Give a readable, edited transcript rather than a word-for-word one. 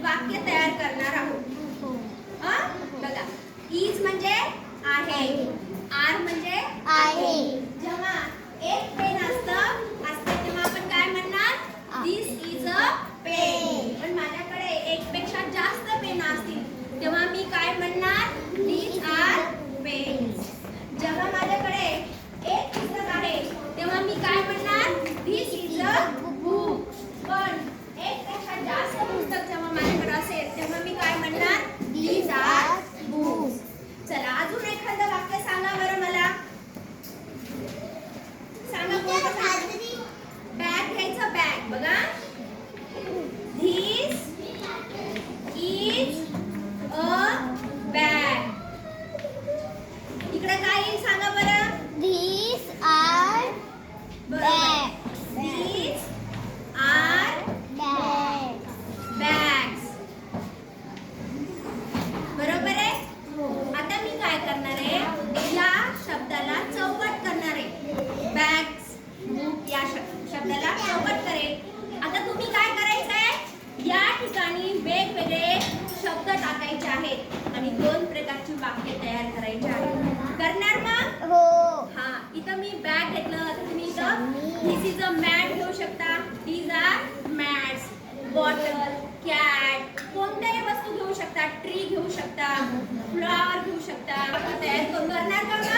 वाक्य तयार करणार आहोत. बघा, इज म्हणजे आहे, आर म्हणजे आहे. जेव्हा एक पेन असते तेव्हा आपण काय म्हणणार? This is a pen. पण माझ्याकडे एक पेक्षा जास्त पेन असतील तेव्हा मी काय म्हणणार? These are pens. जेव्हा माझ्याकडे एक पुस्तक आहे तेव्हा मी काय म्हणणार? This is a book. पण एक पेक्षा जास्त पुस्तक जेव्हा माझ्याकडे असेल तेव्हा मी काय म्हणणार? These are books. चला अजून एखादं वाक्य सांगा बरं मला. सांगा कोणतं? बॅग घ्यायचं, बॅग. बघा, this is a bag. इकडे काय येईल सांगा बरं? These are bags. These are Bags. bags. बरोबर आहे? आता मी काय करणार आहे? या शब्दाला चौकट करणार आहे. बॅग्स, बुक या शब्दाला चौकट करेल. आता तुम्ही काय करायचं आहे? या ठिकाणी वेगवेगळे शब्द टाकायचे आहेत आणि दोन प्रकारची वाक्य तयार करायची आहेत. करणार मग? हो. हा, इथं मी बॅग घेतलं, तुम्ही इथं दिस इज अ मॅट घेऊ शकता. These are mats. Bottle, cat, कोणत्याही वस्तू घेऊ शकता. ट्री घेऊ शकता, फ्लॉवर घेऊ शकता. तयार करून करणार का?